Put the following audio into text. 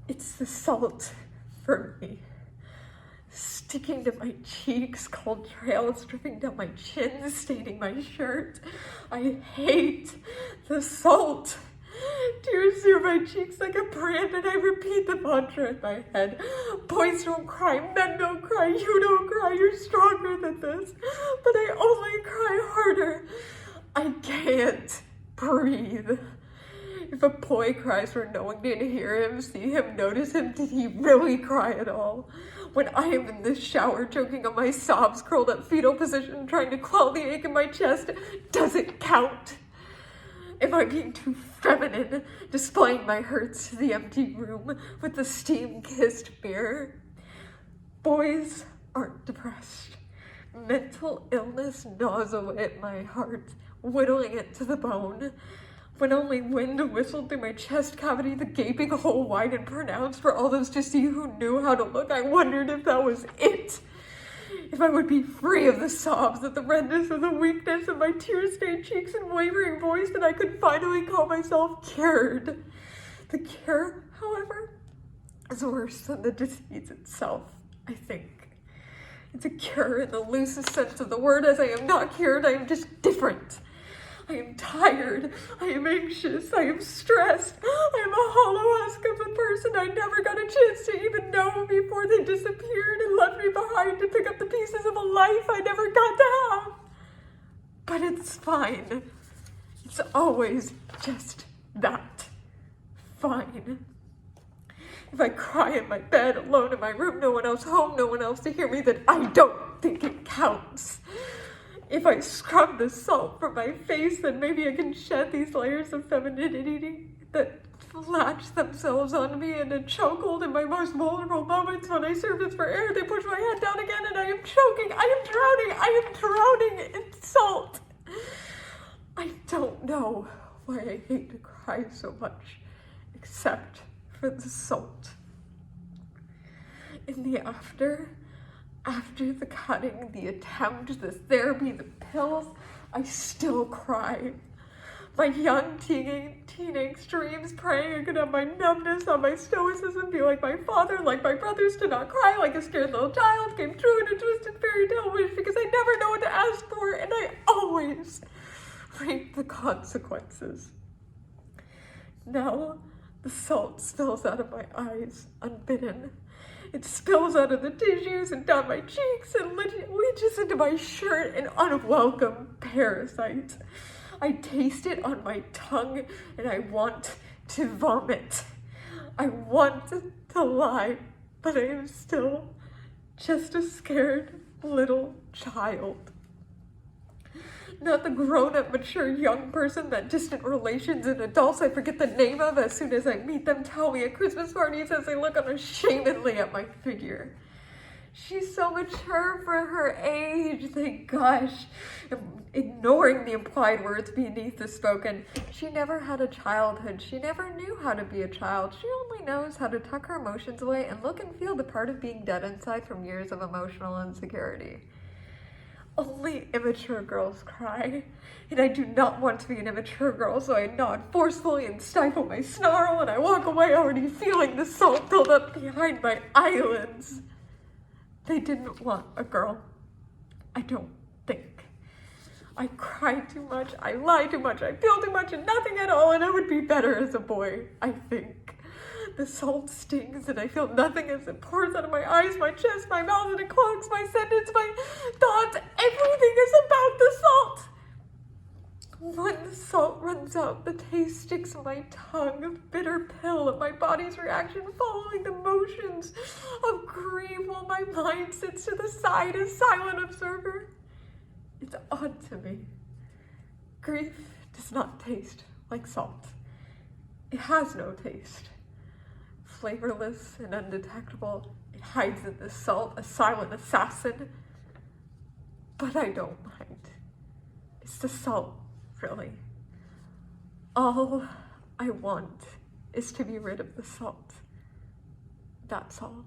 It's the salt for me. Sticking to my cheeks, cold trails dripping down my chin, staining my shirt. I hate the salt. Tears sear my cheeks like a brand, and I repeat the mantra in my head. Boys don't cry, men don't cry, you don't cry, you're stronger than this. But I only cry harder. I can't breathe. If a boy cries where no one can hear him, see him, notice him, did he really cry at all? When I am in the shower, choking on my sobs, curled up fetal position, trying to quell the ache in my chest, does it count? Am I being too feminine, displaying my hurts to the empty room with the steam-kissed mirror? Boys aren't depressed. Mental illness gnaws away at my heart, whittling it to the bone. When only wind whistled through my chest cavity, the gaping hole wide and pronounced for all those to see who knew how to look, I wondered if that was it. If I would be free of the sobs, of the redness, of the weakness, of my tear-stained cheeks and wavering voice, that I could finally call myself cured. The cure, however, is worse than the disease itself, I think. It's a cure in the loosest sense of the word, as I am not cured, I am just different. I am tired, I am anxious, I am stressed, I am a hollow husk of a person I never got a chance to even know before they disappeared and left me behind to pick up the pieces of a life I never got to have. But it's fine. It's always just that. Fine. If I cry in my bed, alone in my room, no one else home, no one else to hear me, then I don't think it counts. If I scrub the salt from my face, then maybe I can shed these layers of femininity that latch themselves onto me in a chokehold in my most vulnerable moments. When I surface for air, they push my head down again and I am choking, I am drowning in salt. I don't know why I hate to cry so much, except for the salt. In the after the cutting, the attempt, the therapy, the pills, I still cry. My young teenage dreams, praying I could have my numbness on my stoicism, be like my father, like my brothers, to not cry like a scared little child, came true in a twisted fairy tale wish because I never know what to ask for, and I always reap the consequences. Now, the salt spills out of my eyes, unbidden. It spills out of the tissues and down my cheeks and leaches into my shirt, an unwelcome parasite. I taste it on my tongue and I want to vomit. I want to lie, but I am still just a scared little child. Not the grown-up, mature young person that distant relations and adults I forget the name of as soon as I meet them tell me at Christmas parties as they look unashamedly at my figure. She's so mature for her age, they gush, ignoring the implied words beneath the spoken. She never had a childhood. She never knew how to be a child. She only knows how to tuck her emotions away and look and feel the part of being dead inside from years of emotional insecurity. Only immature girls cry, and I do not want to be an immature girl, so I nod forcefully and stifle my snarl, and I walk away already feeling the salt build up behind my eyelids. They didn't want a girl, I don't think. I cry too much, I lie too much, I feel too much, and nothing at all, and I would be better as a boy, I think. The salt stings and I feel nothing as it pours out of my eyes, my chest, my mouth, and it clogs my sentence, my thoughts. Everything is about the salt. When the salt runs out, the taste sticks in my tongue, a bitter pill of my body's reaction following the motions of grief while my mind sits to the side, a silent observer. It's odd to me. Grief does not taste like salt. It has no taste. Flavorless and undetectable, it hides in the salt, a silent assassin. But I don't mind. It's the salt, really. All I want is to be rid of the salt. That's all.